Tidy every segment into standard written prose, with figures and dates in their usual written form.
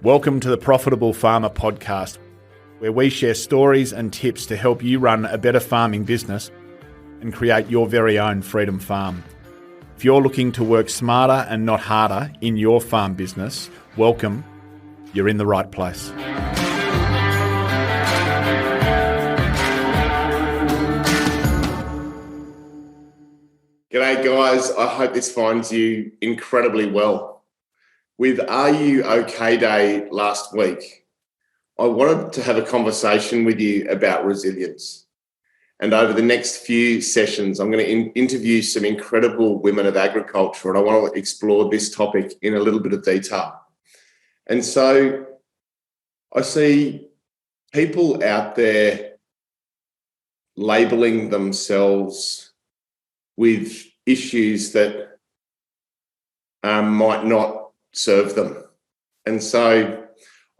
Welcome to the Profitable Farmer podcast, where we share stories and tips to help you run a better farming business and create your very own freedom farm. If you're looking to work smarter and not harder in your farm business, welcome. You're in the right place. G'day guys, I hope this finds you incredibly well. With Are You OK Day last week, I wanted to have a conversation with you about resilience. And over the next few sessions, I'm going to interview some incredible women of agriculture, and I want to explore this topic in a little bit of detail. And so I see people out there labeling themselves with issues that might not serve them. And so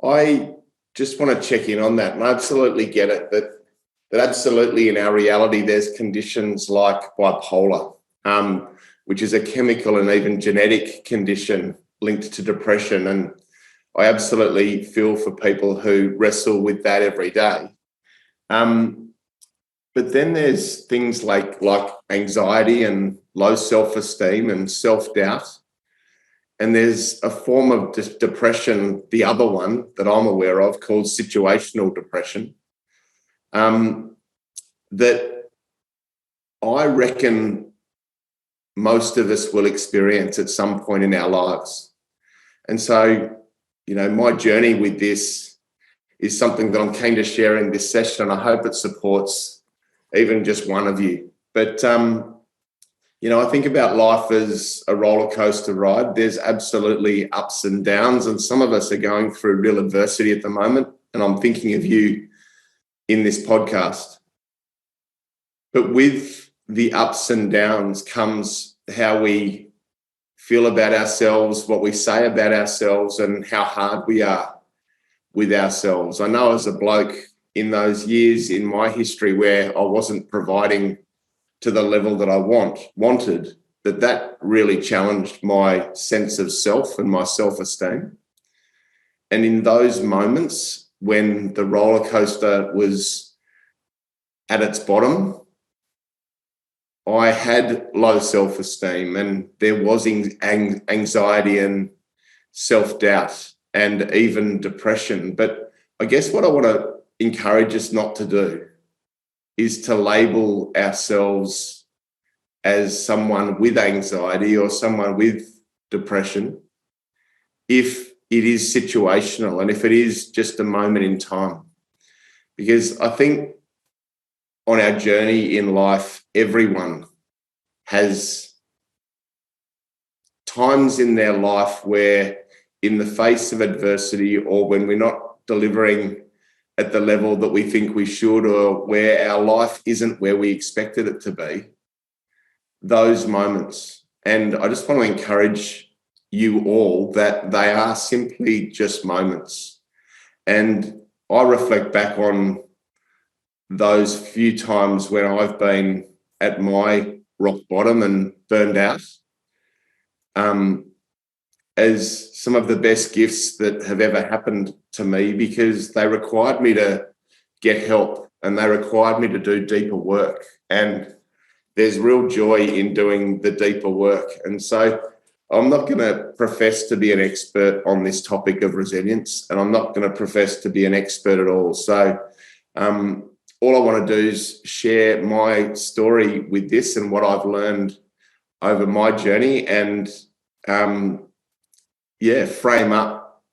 I just want to check in on that, and I absolutely get it that absolutely in our reality there's conditions like bipolar, which is a chemical and even genetic condition linked to depression. And I absolutely feel for people who wrestle with that every day. But then there's things like anxiety and low self-esteem and self-doubt. And there's a form of depression, the other one that I'm aware of, called situational depression, that I reckon most of us will experience at some point in our lives. And so, my journey with this is something that I'm keen to share in this session, and I hope it supports even just one of you. But I think about life as a roller coaster ride. There's absolutely ups and downs, and some of us are going through real adversity at the moment, and I'm thinking of you in this podcast. But with the ups and downs comes how we feel about ourselves, what we say about ourselves, and how hard we are with ourselves. I know as a bloke in those years in my history where I wasn't providing to the level that I wanted, that really challenged my sense of self and my self-esteem. And in those moments when the roller coaster was at its bottom, I had low self-esteem, and there was anxiety and self-doubt and even depression. But I guess what I want to encourage us not to do is to label ourselves as someone with anxiety or someone with depression if it is situational and if it is just a moment in time. Because I think on our journey in life, everyone has times in their life where, in the face of adversity, or when we're not delivering at the level that we think we should, or where our life isn't where we expected it to be, those moments. And I just want to encourage you all that they are simply just moments. And I reflect back on those few times when I've been at my rock bottom and burned out, as some of the best gifts that have ever happened to me, because they required me to get help and they required me to do deeper work. And there's real joy in doing the deeper work. And so I'm not going to profess to be an expert on this topic of resilience, and I'm not going to profess to be an expert at all. So all I want to do is share my story with this and what I've learned over my journey, and frame up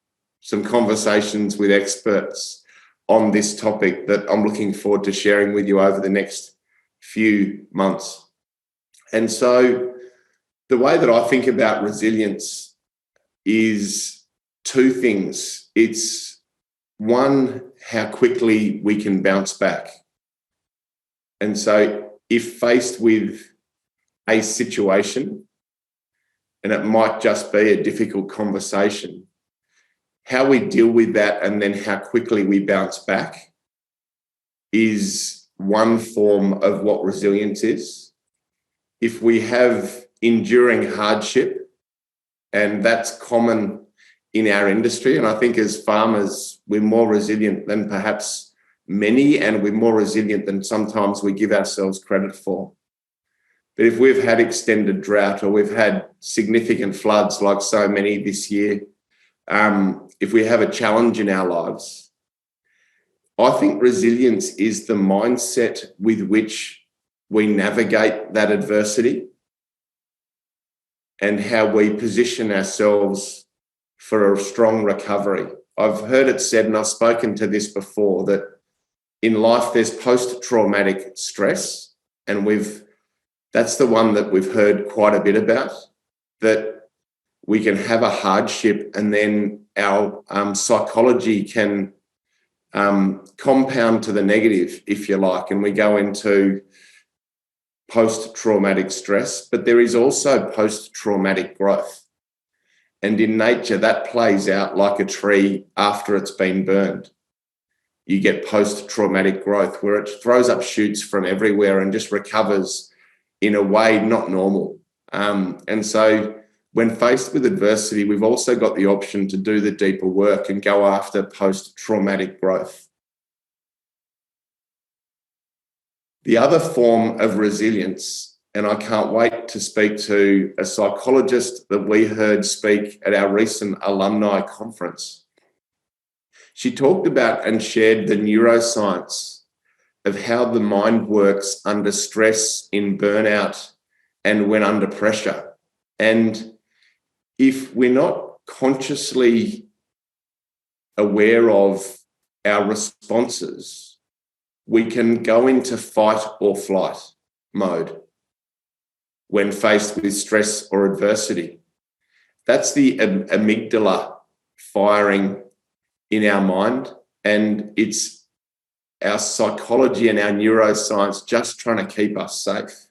some conversations with experts on this topic that I'm looking forward to sharing with you over the next few months. And so the way that I think about resilience is two things. It's one, how quickly we can bounce back. And so if faced with a situation, and it might just be a difficult conversation, how we deal with that and then how quickly we bounce back is one form of what resilience is. If we have enduring hardship, and that's common in our industry. And I think as farmers, we're more resilient than perhaps many, and we're more resilient than sometimes we give ourselves credit for. But if we've had extended drought or we've had significant floods like so many this year, if we have a challenge in our lives, I think resilience is the mindset with which we navigate that adversity and how we position ourselves for a strong recovery. I've heard it said, and I've spoken to this before, that in life there's post-traumatic stress, and that's the one that we've heard quite a bit about, that we can have a hardship and then our psychology can compound to the negative, if you like, and we go into post-traumatic stress. But there is also post-traumatic growth. And in nature, that plays out like a tree after it's been burned. You get post-traumatic growth where it throws up shoots from everywhere and just recovers in a way not normal. And so when faced with adversity, we've also got the option to do the deeper work and go after post-traumatic growth. The other form of resilience, and I can't wait to speak to a psychologist that we heard speak at our recent alumni conference. She talked about and shared the neuroscience of how the mind works under stress, in burnout, and when under pressure. And if we're not consciously aware of our responses, we can go into fight or flight mode when faced with stress or adversity. That's the amygdala firing in our mind, and it's our psychology and our neuroscience just trying to keep us safe.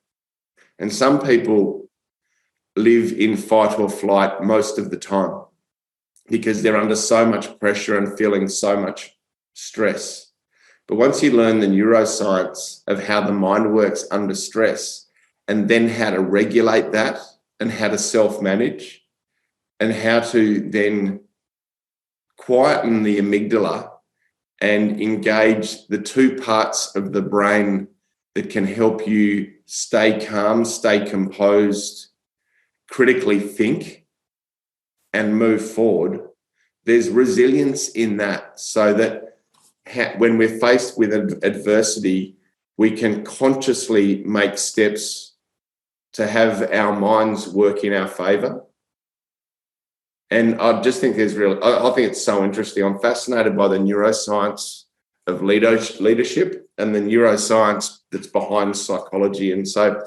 And some people live in fight or flight most of the time because they're under so much pressure and feeling so much stress. But once you learn the neuroscience of how the mind works under stress, and then how to regulate that and how to self-manage and how to then quieten the amygdala and engage the two parts of the brain that can help you stay calm, stay composed, critically think and move forward, there's resilience in that, so that when we're faced with adversity, we can consciously make steps to have our minds work in our favour. And I just think I think it's so interesting. I'm fascinated by the neuroscience of leadership and the neuroscience that's behind psychology. And so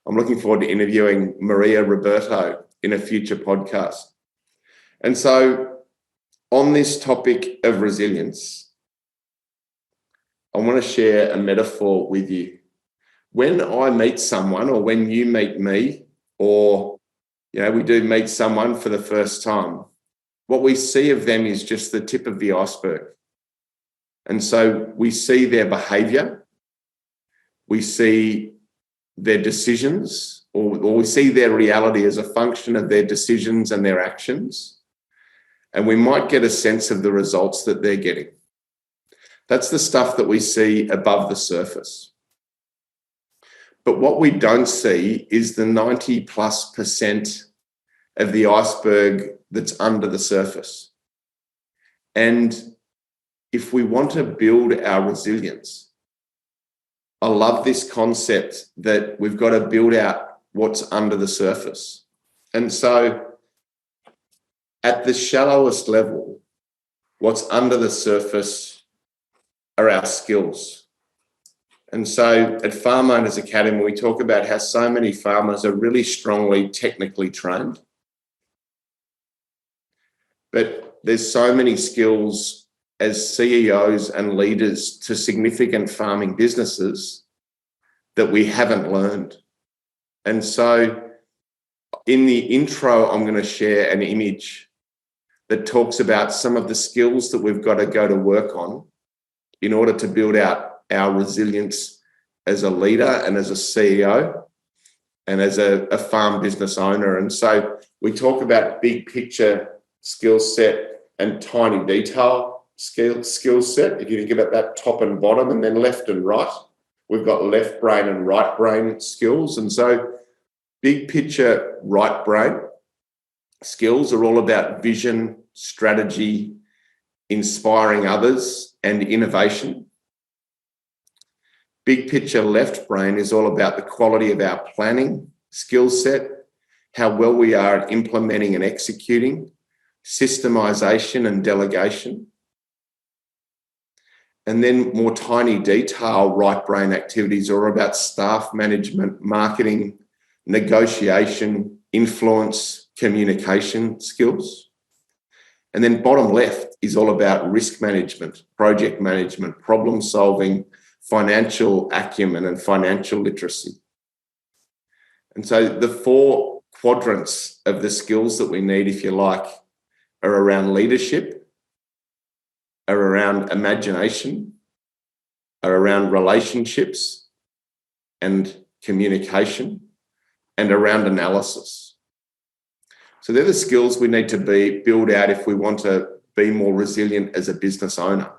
I'm looking forward to interviewing Maria Roberto in a future podcast. And so on this topic of resilience, I want to share a metaphor with you. When I meet someone, or when you meet me, or we do meet someone for the first time, what we see of them is just the tip of the iceberg. And so we see their behaviour, we see their decisions, or we see their reality as a function of their decisions and their actions, and we might get a sense of the results that they're getting. That's the stuff that we see above the surface. But what we don't see is the 90+% of the iceberg that's under the surface. And if we want to build our resilience, I love this concept that we've got to build out what's under the surface. And so at the shallowest level, what's under the surface are our skills. And so at Farm Owners Academy, we talk about how so many farmers are really strongly technically trained. But there's so many skills as CEOs and leaders to significant farming businesses that we haven't learned. And so in the intro, I'm going to share an image that talks about some of the skills that we've got to go to work on in order to build out our resilience as a leader and as a CEO and as a farm business owner. And so we talk about big picture skill set and tiny detail skill set. If you think about that top and bottom, and then left and right, we've got left brain and right brain skills. And so big picture right brain skills are all about vision, strategy, inspiring others, and innovation. Big picture left brain is all about the quality of our planning skill set, how well we are at implementing and executing, systemization and delegation. And then more tiny detail right brain activities are about staff management, marketing, negotiation, influence, communication skills. And then bottom left is all about risk management, project management, problem solving, financial acumen, and financial literacy. And so the four quadrants of the skills that we need, if you like, are around leadership, are around imagination, are around relationships and communication, and around analysis. So they're the skills we need to build out if we want to be more resilient as a business owner.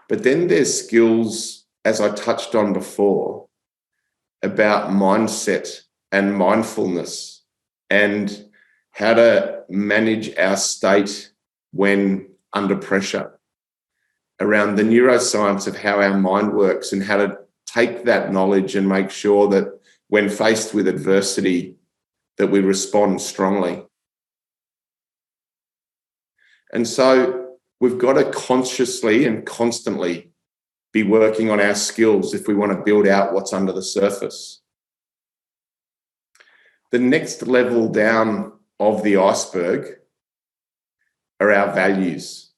But then there's skills, as I touched on before, about mindset and mindfulness and how to manage our state when under pressure, around the neuroscience of how our mind works and how to take that knowledge and make sure that when faced with adversity, that we respond strongly. And so we've got to consciously and constantly be working on our skills if we want to build out what's under the surface. The next level down of the iceberg are our values.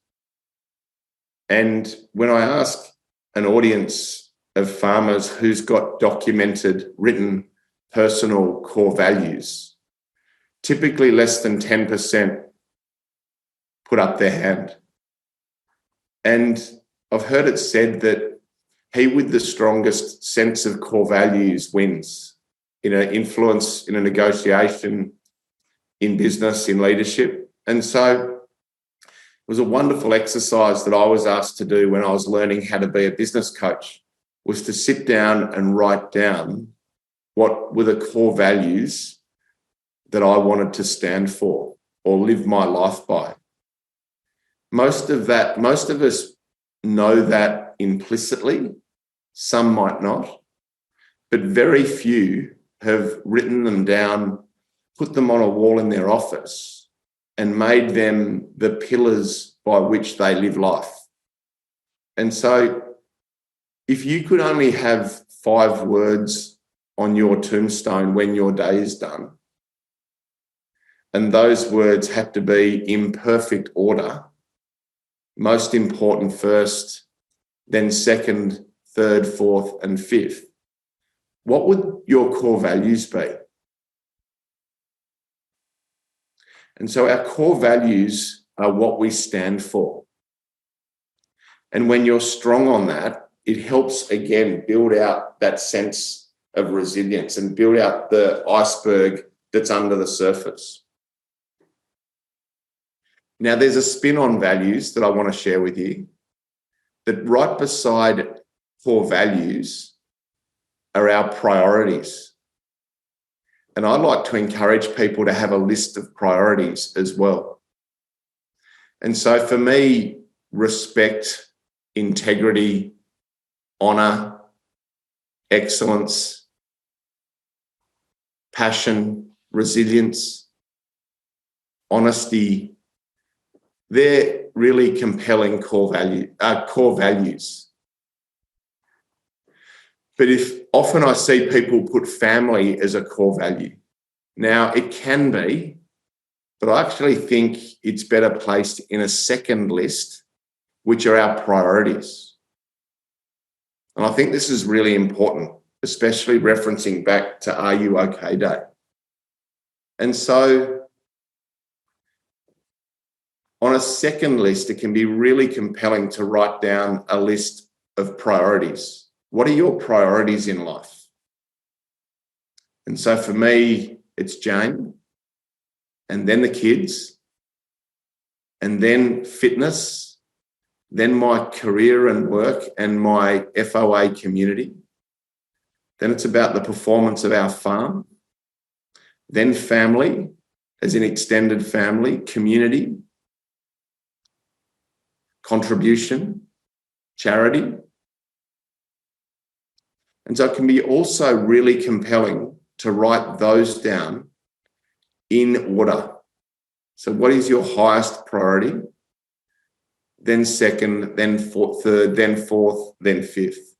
And when I ask an audience of farmers who's got documented, written, personal core values, typically less than 10% put up their hand. And I've heard it said that he with the strongest sense of core values wins in an influence, in a negotiation, in business, in leadership. And so it was a wonderful exercise that I was asked to do when I was learning how to be a business coach, was to sit down and write down what were the core values that I wanted to stand for or live my life by. Most of us know that implicitly, some might not, but very few have written them down, put them on a wall in their office, and made them the pillars by which they live life. And so if you could only have 5 words on your tombstone when your day is done, and those words had to be in perfect order, most important first, then second, third, fourth, and fifth, what would your core values be? And so our core values are what we stand for. And when you're strong on that, it helps, again, build out that sense of resilience and build out the iceberg that's under the surface. Now, there's a spin on values that I want to share with you, that right beside core values are our priorities. And I like to encourage people to have a list of priorities as well. And so for me, respect, integrity, honor, excellence, passion, resilience, honesty, they're really compelling core values. But if often I see people put family as a core value. Now, it can be, but I actually think it's better placed in a second list, which are our priorities. And I think this is really important, especially referencing back to Are You OK Day. And so on a second list, it can be really compelling to write down a list of priorities. What are your priorities in life? And so for me, it's Jane, and then the kids, and then fitness, then my career and work and my FOA community. Then it's about the performance of our farm. Then family, as in extended family, community, contribution, charity. And so it can be also really compelling to write those down in order. So what is your highest priority? Then second, then third, then fourth, then fifth.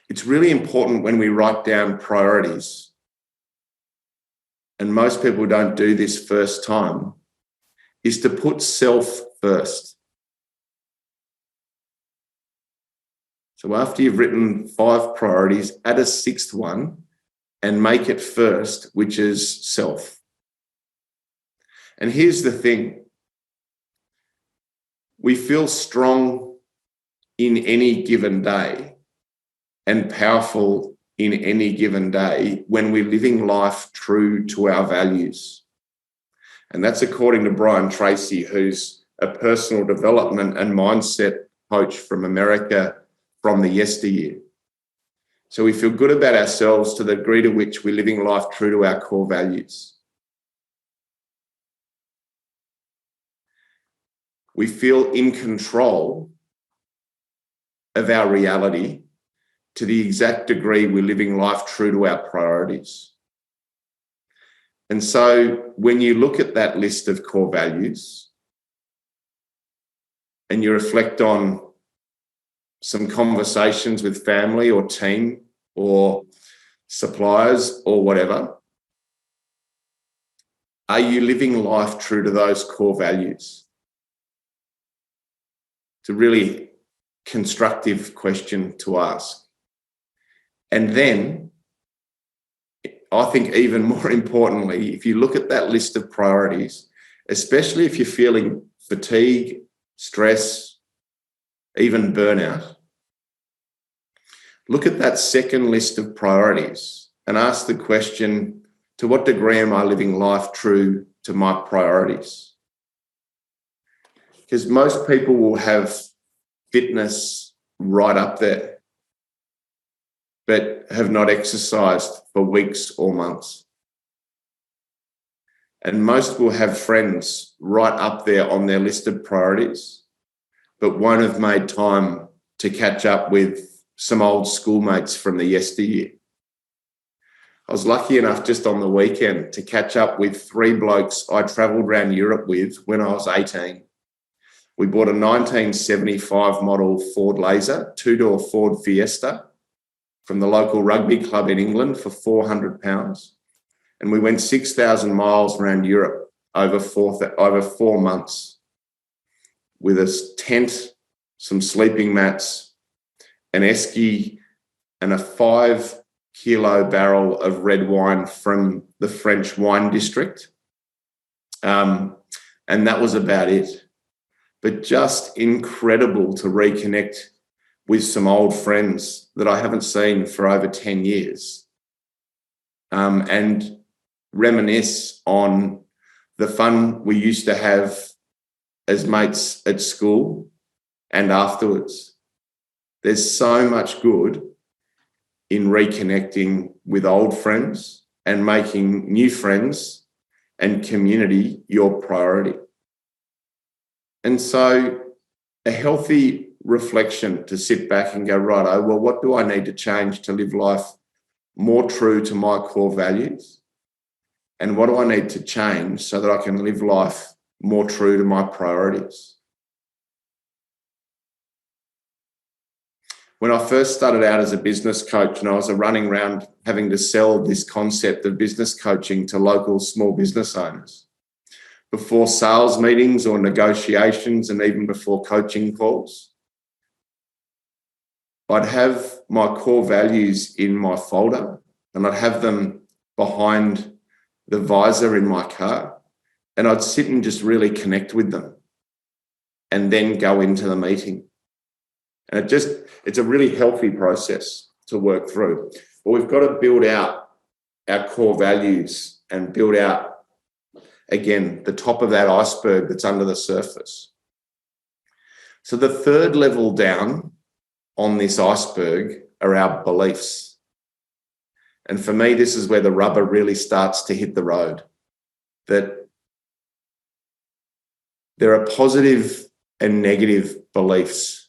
It's really important when we write down priorities, and most people don't do this first time, is to put self first. So after you've written 5 priorities, add a 6th one and make it first, which is self. And here's the thing. We feel strong in any given day and powerful in any given day when we're living life true to our values. And that's according to Brian Tracy, who's a personal development and mindset coach from America from the yesteryear. So we feel good about ourselves to the degree to which we're living life true to our core values. We feel in control of our reality to the exact degree we're living life true to our priorities. And so when you look at that list of core values and you reflect on some conversations with family or team or suppliers or whatever, are you living life true to those core values? It's a really constructive question to ask. And then, I think even more importantly, if you look at that list of priorities, especially if you're feeling fatigue, stress, even burnout, look at that second list of priorities and ask the question, to what degree am I living life true to my priorities? Because most people will have fitness right up there, but have not exercised for weeks or months. And most will have friends right up there on their list of priorities, but won't have made time to catch up with some old schoolmates from the yesteryear. I was lucky enough just on the weekend to catch up with 3 blokes I travelled around Europe with when I was 18. We bought a 1975 model Ford Laser, 2-door Ford Fiesta from the local rugby club in England for £400. And we went 6,000 miles around Europe over 4 months with a tent, some sleeping mats, an esky, and a 5-kilo barrel of red wine from the French wine district. And that was about it. But just incredible to reconnect with some old friends that I haven't seen for over 10 years and reminisce on the fun we used to have as mates at school and afterwards. There's so much good in reconnecting with old friends and making new friends and community your priority. And so a healthy reflection to sit back and go, righto, well, what do I need to change to live life more true to my core values? And what do I need to change so that I can live life more true to my priorities? When I first started out as a business coach and I was running around having to sell this concept of business coaching to local small business owners, before sales meetings or negotiations and even before coaching calls, I'd have my core values in my folder and I'd have them behind the visor in my car, and I'd sit and just really connect with them and then go into the meeting. And it's a really healthy process to work through. But we've got to build out our core values and build out again, the top of that iceberg that's under the surface. So the third level down on this iceberg are our beliefs. And for me, this is where the rubber really starts to hit the road. That there are positive and negative beliefs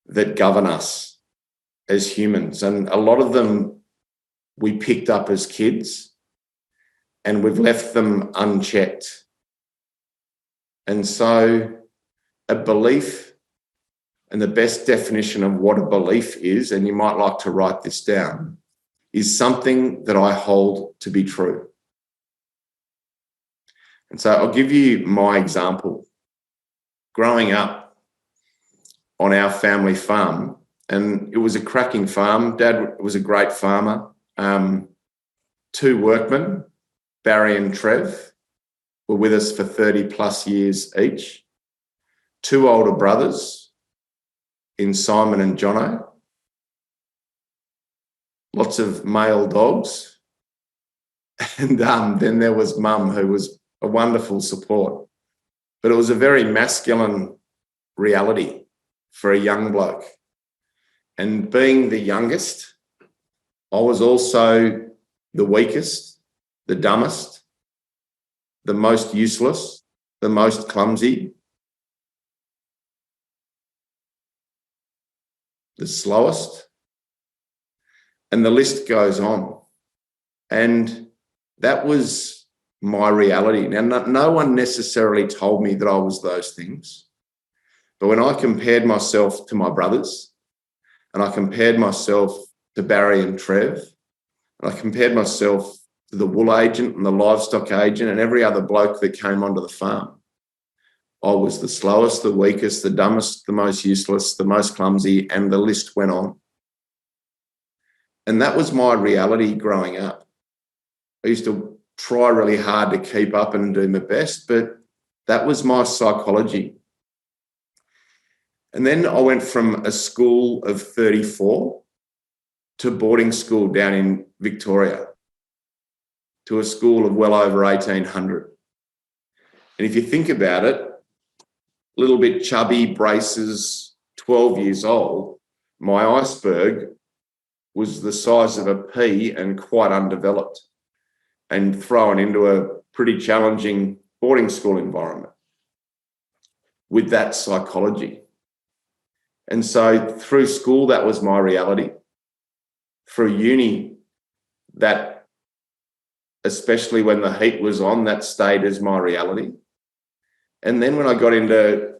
that govern us as humans. And a lot of them we picked up as kids and we've left them unchecked. And so a belief, and the best definition of what a belief is, and you might like to write this down, is something that I hold to be true. And so I'll give you my example. Growing up on our family farm, and it was a cracking farm. Dad was a great farmer. 2 workmen, Barry and Trev, were with us for 30 plus years each. 2 older brothers in Simon and Jono. Lots of male dogs. And then there was Mum, who was a wonderful support. But it was a very masculine reality for a young bloke. And being the youngest, I was also the weakest, the dumbest, the most useless, the most clumsy, the slowest, and the list goes on. And that was my reality. Now, no one necessarily told me that I was those things, but when I compared myself to my brothers, and I compared myself to Barry and Trev, and I compared myself to the wool agent and the livestock agent and every other bloke that came onto the farm, I was the slowest, the weakest, the dumbest, the most useless, the most clumsy, and the list went on. And that was my reality growing up. I used to try really hard to keep up and do my best, but that was my psychology. And then I went from a school of 34 to boarding school down in Victoria, to a school of well over 1,800. And if you think about it, a little bit chubby, braces, 12 years old, my iceberg was the size of a pea and quite undeveloped, and thrown into a pretty challenging boarding school environment with that psychology. And so through school, that was my reality. Through uni, that, especially when the heat was on, that stayed as my reality. And then when I got into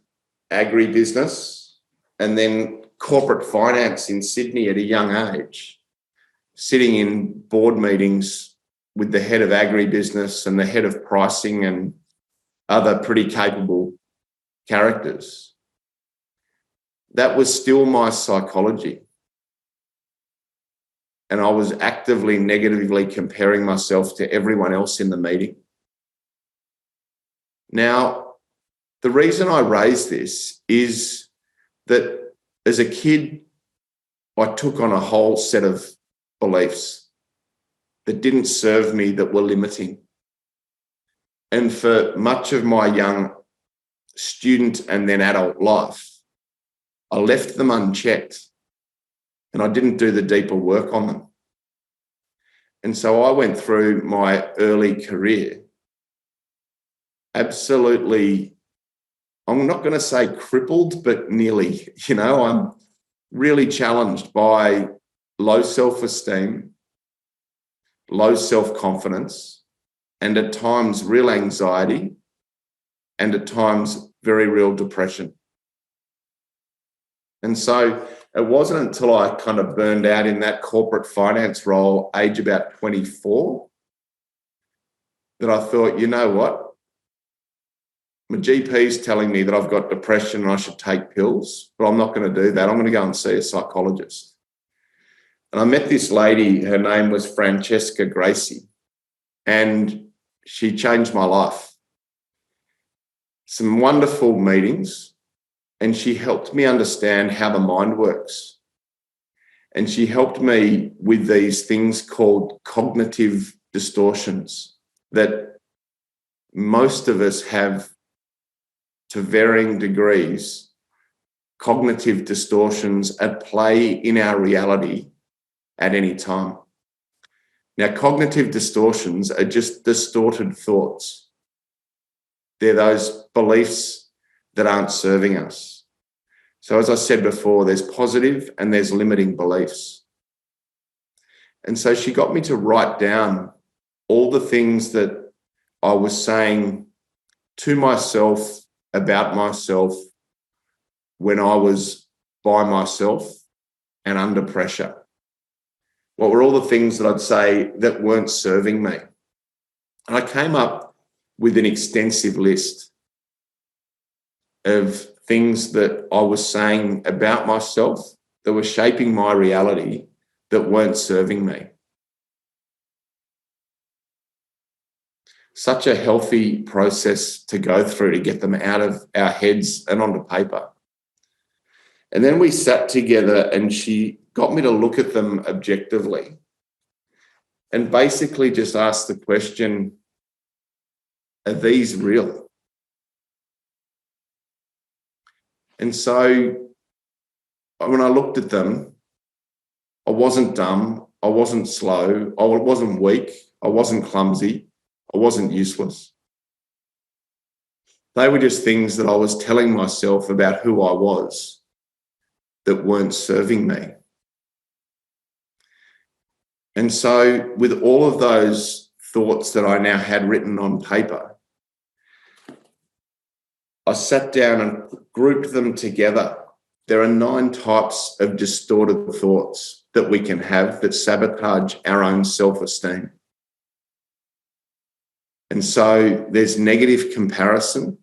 agribusiness and then corporate finance in Sydney at a young age, sitting in board meetings with the head of agribusiness and the head of pricing and other pretty capable characters, that was still my psychology. And I was actively negatively comparing myself to everyone else in the meeting. Now, the reason I raise this is that as a kid, I took on a whole set of beliefs that didn't serve me, that were limiting. And for much of my young student and then adult life, I left them unchecked and I didn't do the deeper work on them. And so I went through my early career absolutely, I'm not going to say crippled, but nearly. I'm really challenged by low self-esteem, low self-confidence, and at times real anxiety, and at times very real depression. And so it wasn't until I kind of burned out in that corporate finance role, age about 24, that I thought, you know what? My GP is telling me that I've got depression and I should take pills, but I'm not going to do that. I'm going to go and see a psychologist. And I met this lady, her name was Francesca Gracie, and she changed my life. Some wonderful meetings, and she helped me understand how the mind works. And she helped me with these things called cognitive distortions that most of us have, to varying degrees, cognitive distortions at play in our reality at any time. Now, cognitive distortions are just distorted thoughts. They're those beliefs that aren't serving us. So as I said before, there's positive and there's limiting beliefs. And so she got me to write down all the things that I was saying to myself about myself when I was by myself and under pressure. What were all the things that I'd say that weren't serving me? And I came up with an extensive list of things that I was saying about myself that were shaping my reality that weren't serving me. Such a healthy process to go through to get them out of our heads and onto paper. And then we sat together and she got me to look at them objectively and basically just asked the question, are these real? And so when I looked at them, I wasn't dumb, I wasn't slow, I wasn't weak, I wasn't clumsy, I wasn't useless. They were just things that I was telling myself about who I was that weren't serving me. And so with all of those thoughts that I now had written on paper, I sat down and grouped them together. There are 9 types of distorted thoughts that we can have that sabotage our own self-esteem. And so there's negative comparison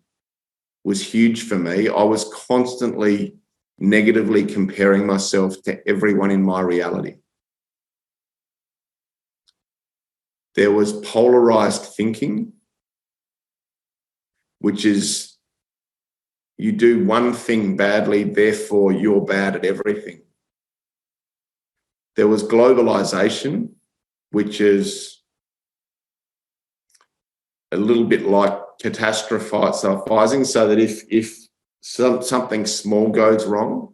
was huge for me. I was constantly negatively comparing myself to everyone in my reality. There was polarized thinking, which is you do one thing badly, therefore you're bad at everything. There was globalization, which is a little bit like catastrophizing, so that if something small goes wrong,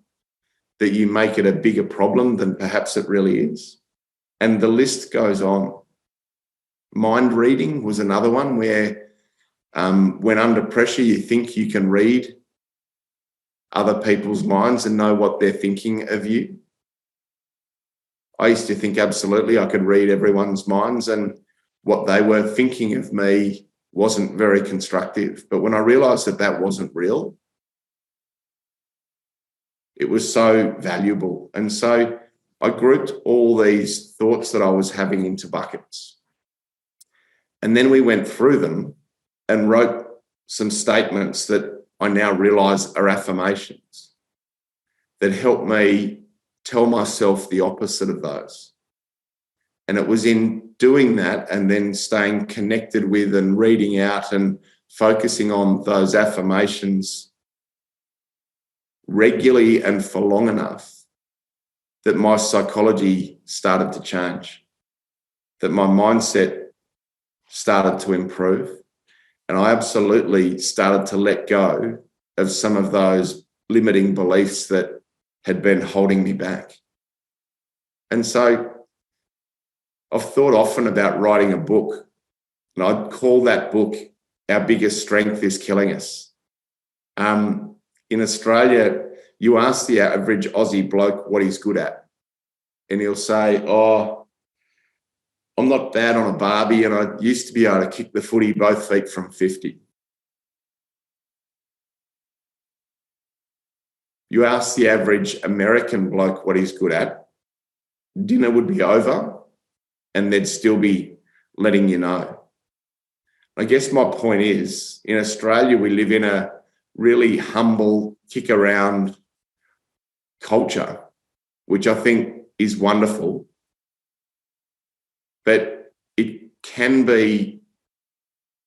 that you make it a bigger problem than perhaps it really is. And the list goes on. Mind reading was another one where when under pressure, you think you can read other people's minds and know what they're thinking of you. I used to think absolutely I could read everyone's minds, and what they were thinking of me wasn't very constructive. But when I realized that that wasn't real, it was so valuable. And so I grouped all these thoughts that I was having into buckets. And then we went through them and wrote some statements that I now realize are affirmations that help me tell myself the opposite of those. And it was in doing that and then staying connected with and reading out and focusing on those affirmations regularly and for long enough that my psychology started to change, that my mindset started to improve. And I absolutely started to let go of some of those limiting beliefs that had been holding me back. And so I've thought often about writing a book, and I'd call that book Our Biggest Strength is Killing Us. In Australia, you ask the average Aussie bloke what he's good at, and he'll say, oh, I'm not bad on a barbie, and I used to be able to kick the footy both feet from 50. You ask the average American bloke what he's good at, dinner would be over and they'd still be letting you know. I guess my point is, in Australia, we live in a really humble, kick around culture, which I think is wonderful. But it can be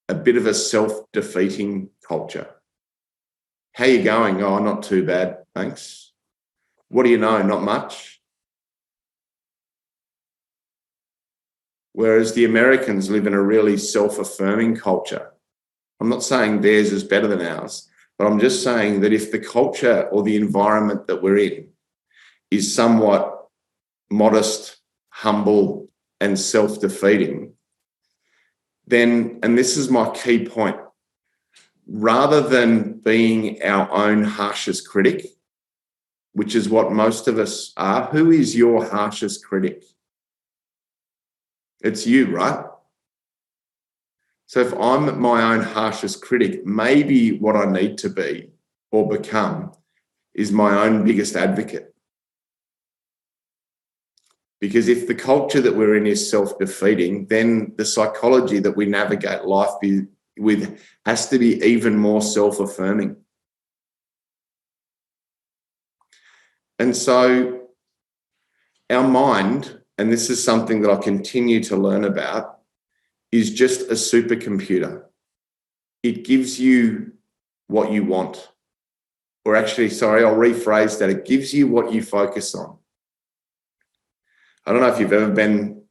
a bit of a self-defeating culture. How you going? Oh, not too bad, thanks. What do you know? Not much. Whereas the Americans live in a really self-affirming culture I'm not saying theirs is better than ours, but I'm just saying that if the culture or the environment that we're in is somewhat modest, humble, and self-defeating, then, and this is my key point, rather than being our own harshest critic, which is what most of us are, who is your harshest critic? It's you, right? So if I'm my own harshest critic, maybe what I need to be or become is my own biggest advocate. Because if the culture that we're in is self-defeating, then the psychology that we navigate life with has to be even more self-affirming. And so our mind, and this is something that I continue to learn about, is just a supercomputer. It gives you what you want. Or actually, sorry, I'll rephrase that. It gives you what you focus on. I don't know if you've ever been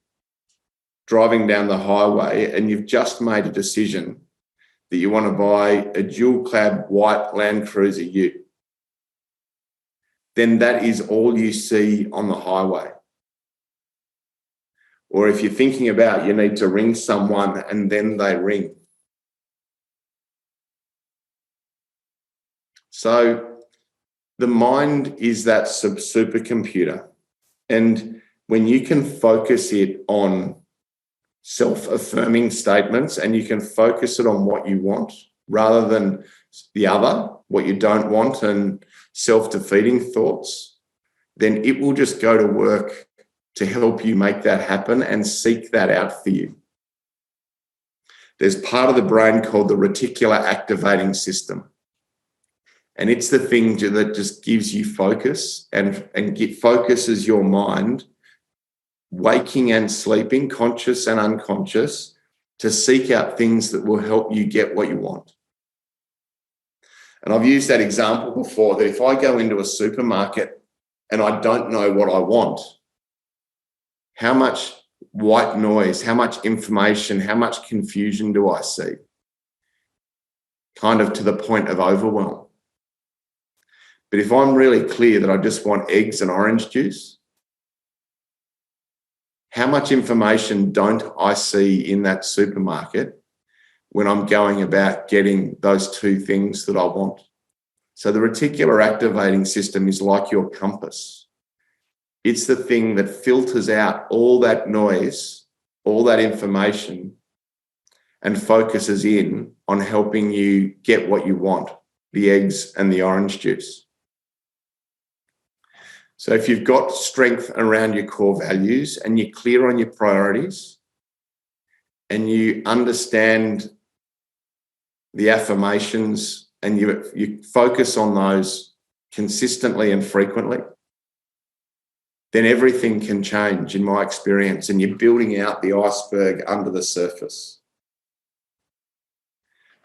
driving down the highway and you've just made a decision that you want to buy a dual cab white Land Cruiser ute. Then that is all you see on the highway. Or if you're thinking about you need to ring someone and then they ring. So the mind is that supercomputer. And when you can focus it on self-affirming statements and you can focus it on what you want rather than the other, what you don't want, and self-defeating thoughts, then it will just go to work to help you make that happen and seek that out for you. There's part of the brain called the reticular activating system. And it's the thing that just gives you focus and focuses your mind, waking and sleeping, conscious and unconscious, to seek out things that will help you get what you want. And I've used that example before, that if I go into a supermarket and I don't know what I want, how much white noise, how much information, how much confusion do I see? Kind of to the point of overwhelm. But if I'm really clear that I just want eggs and orange juice, how much information don't I see in that supermarket when I'm going about getting those two things that I want? So the reticular activating system is like your compass. It's the thing that filters out all that noise, all that information, and focuses in on helping you get what you want, the eggs and the orange juice. So if you've got strength around your core values and you're clear on your priorities and you understand the affirmations and you focus on those consistently and frequently, then everything can change in my experience, and you're building out the iceberg under the surface.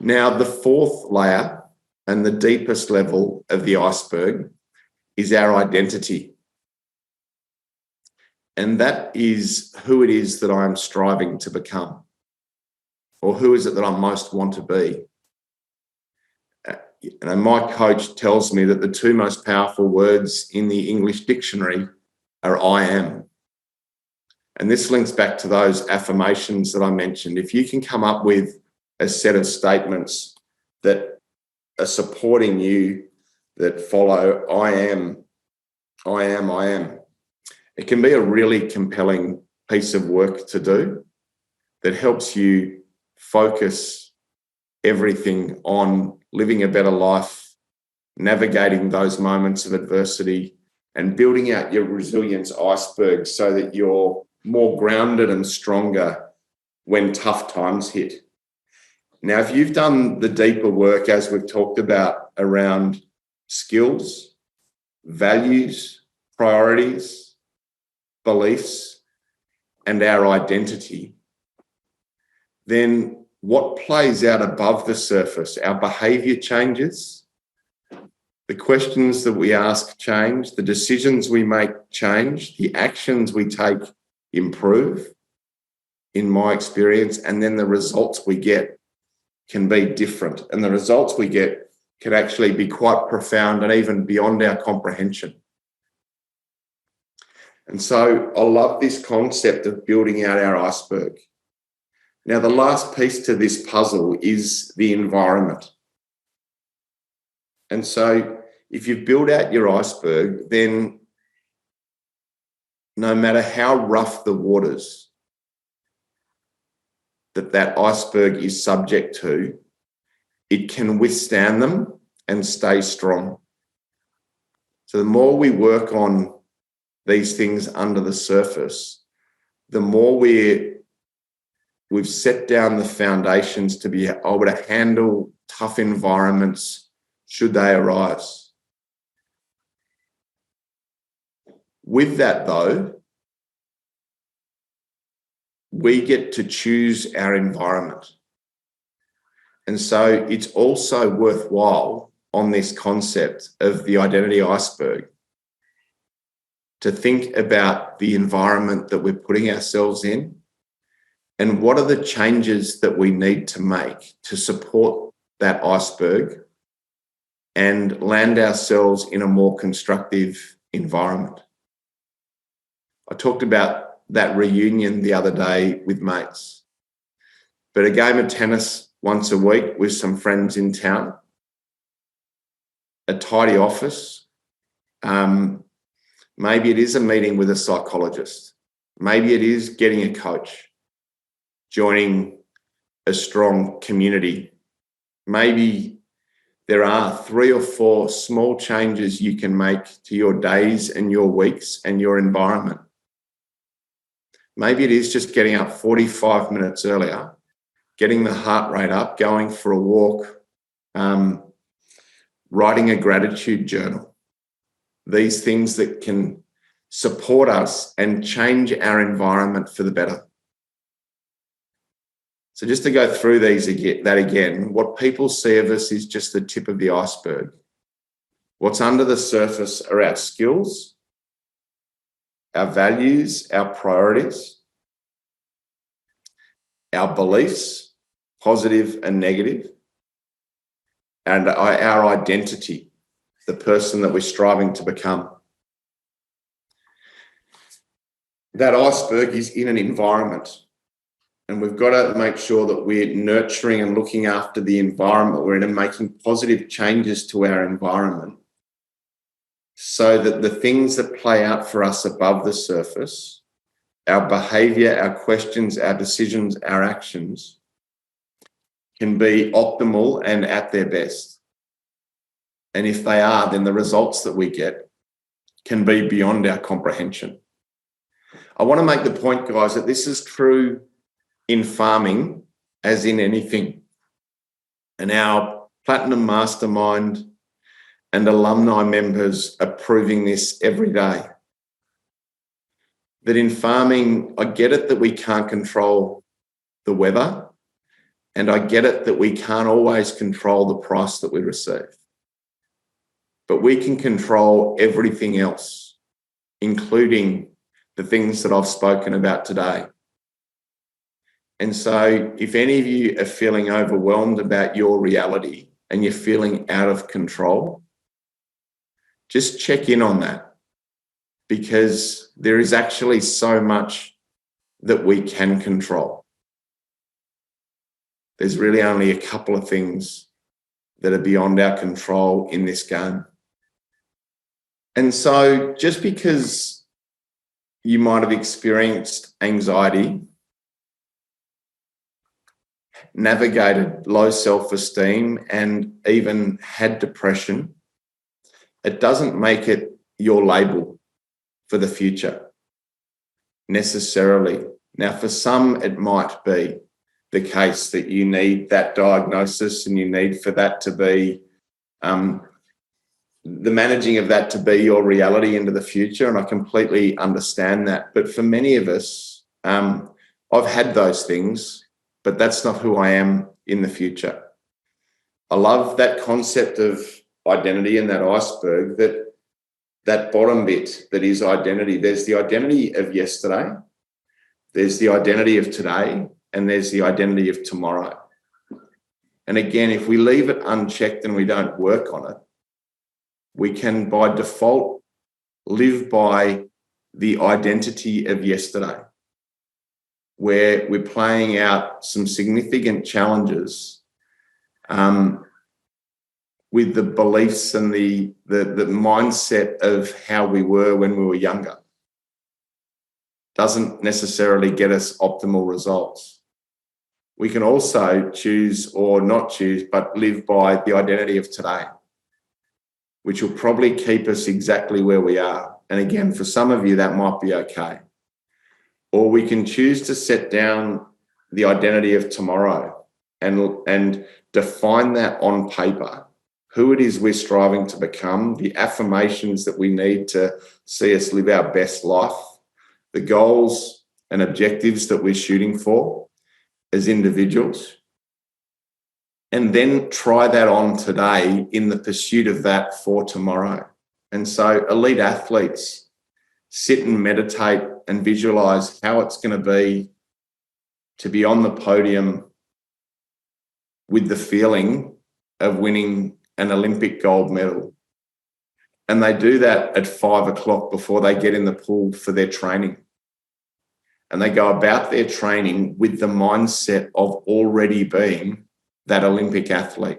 Now, the fourth layer and the deepest level of the iceberg is our identity. And that is who it is that I'm striving to become, or who is it that I most want to be. And my coach tells me that the two most powerful words in the English dictionary are I am. And this links back to those affirmations that I mentioned. If you can come up with a set of statements that are supporting you, that follow I am, I am, I am, it can be a really compelling piece of work to do that helps you focus everything on living a better life, navigating those moments of adversity, and building out your resilience iceberg so that you're more grounded and stronger when tough times hit. Now, if you've done the deeper work, as we've talked about, around skills, values, priorities, beliefs, and our identity, then what plays out above the surface, our behavior changes, the questions that we ask change, the decisions we make change, the actions we take improve, in my experience, and then the results we get can be different, and the results we get can actually be quite profound and even beyond our comprehension. And so I love this concept of building out our iceberg. Now, the last piece to this puzzle is the environment. And so if you've built out your iceberg, then no matter how rough the waters that iceberg is subject to, it can withstand them and stay strong. So the more we work on these things under the surface, the more we've set down the foundations to be able to handle tough environments should they arise. With that, though, we get to choose our environment. And so it's also worthwhile on this concept of the identity iceberg to think about the environment that we're putting ourselves in and what are the changes that we need to make to support that iceberg and land ourselves in a more constructive environment. I talked about that reunion the other day with mates, but a game of tennis once a week with some friends in town, a tidy office, maybe it is a meeting with a psychologist, maybe it is getting a coach, joining a strong community. Maybe there are 3 or 4 small changes you can make to your days and your weeks and your environment. Maybe it is just getting up 45 minutes earlier, getting the heart rate up, going for a walk, writing a gratitude journal. These things that can support us and change our environment for the better. So just to go through that again, what people see of us is just the tip of the iceberg. What's under the surface are our skills, our values, our priorities, our beliefs, positive and negative, and our identity, the person that we're striving to become. That iceberg is in an environment, and we've got to make sure that we're nurturing and looking after the environment we're in and making positive changes to our environment so that the things that play out for us above the surface, our behavior, our questions, our decisions, our actions, can be optimal and at their best. And if they are, then the results that we get can be beyond our comprehension. I want to make the point, guys, that this is true in farming as in anything. And our Platinum Mastermind and alumni members are proving this every day. That in farming, I get it that we can't control the weather, and I get it that we can't always control the price that we receive. But we can control everything else, including the things that I've spoken about today. And so if any of you are feeling overwhelmed about your reality and you're feeling out of control, just check in on that, because there is actually so much that we can control. There's really only a couple of things that are beyond our control in this game. And so just because you might have experienced anxiety, navigated low self-esteem, and even had depression, it doesn't make it your label for the future necessarily. Now, for some, it might be the case that you need that diagnosis and you need for that to be the managing of that to be your reality into the future. And I completely understand that. But for many of us, I've had those things, but that's not who I am in the future. I love that concept of identity and that iceberg, that bottom bit that is identity. There's the identity of yesterday, there's the identity of today, and there's the identity of tomorrow. And again, if we leave it unchecked and we don't work on it, we can by default live by the identity of yesterday, where we're playing out some significant challenges with the beliefs and the mindset of how we were when we were younger. Doesn't necessarily get us optimal results. We can also choose or not choose, but live by the identity of today, which will probably keep us exactly where we are. And again, for some of you, that might be okay. Or we can choose to set down the identity of tomorrow and define that on paper, who it is we're striving to become, the affirmations that we need to see us live our best life, the goals and objectives that we're shooting for as individuals, and then try that on today in the pursuit of that for tomorrow. And so elite athletes sit and meditate and visualize how it's going to be on the podium with the feeling of winning an Olympic gold medal. And they do that at 5 o'clock before they get in the pool for their training. And they go about their training with the mindset of already being that Olympic athlete.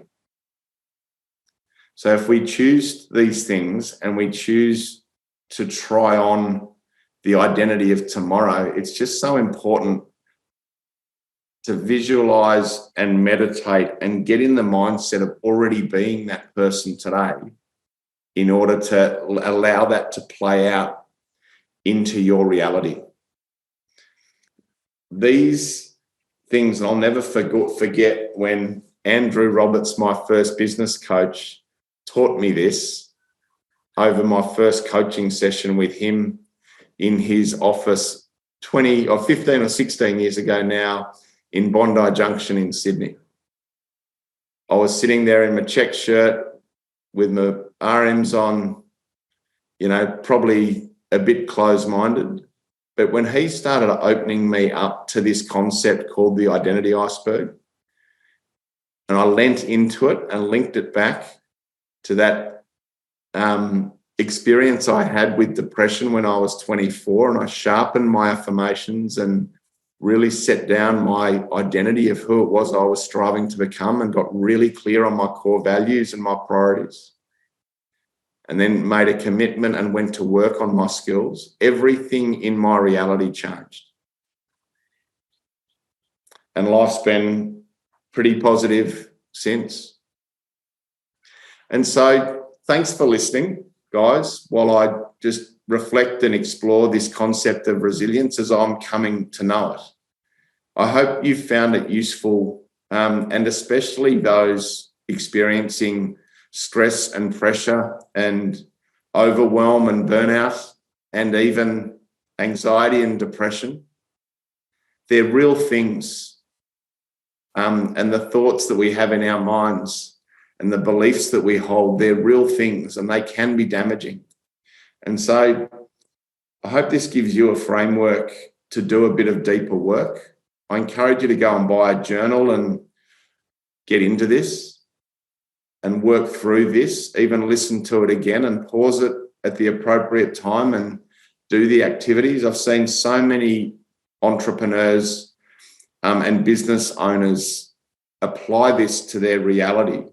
So if we choose these things and we choose to try on the identity of tomorrow, it's just so important to visualize and meditate and get in the mindset of already being that person today in order to allow that to play out into your reality. These things, and I'll never forget when Andrew Roberts, my first business coach, taught me this over my first coaching session with him in his office 15 or 16 years ago now in Bondi Junction in Sydney. I was sitting there in my check shirt with my RMs on, probably a bit closed-minded. But when he started opening me up to this concept called the Identity Iceberg, and I leant into it and linked it back to that experience I had with depression when I was 24, and I sharpened my affirmations and really set down my identity of who it was I was striving to become and got really clear on my core values and my priorities. And then made a commitment and went to work on my skills. Everything in my reality changed. And life's been pretty positive since. And so thanks for listening, guys, while I just reflect and explore this concept of resilience as I'm coming to know it. I hope you found it useful, and especially those experiencing stress and pressure and overwhelm and burnout and even anxiety and depression. They're real things. And the thoughts that we have in our minds and the beliefs that we hold, they're real things and they can be damaging. And so I hope this gives you a framework to do a bit of deeper work. I encourage you to go and buy a journal and get into this and work through this, even listen to it again and pause it at the appropriate time and do the activities. I've seen so many entrepreneurs and business owners apply this to their reality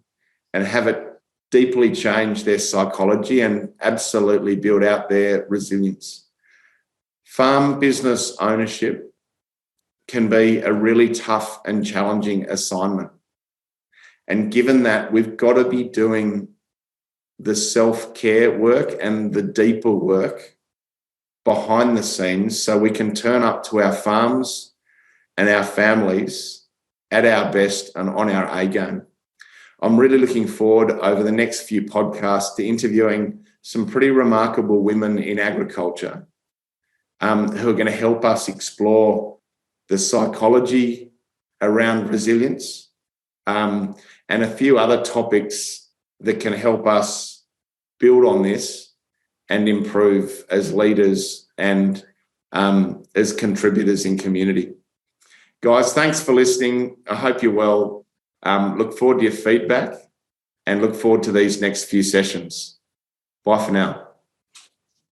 and have it deeply change their psychology and absolutely build out their resilience. Farm business ownership can be a really tough and challenging assignment. And given that, we've got to be doing the self-care work and the deeper work behind the scenes so we can turn up to our farms and our families at our best and on our A game. I'm really looking forward over the next few podcasts to interviewing some pretty remarkable women in agriculture who are going to help us explore the psychology around resilience, and a few other topics that can help us build on this and improve as leaders and as contributors in community. Guys, thanks for listening. I hope you're well. Look forward to your feedback and look forward to these next few sessions. Bye for now.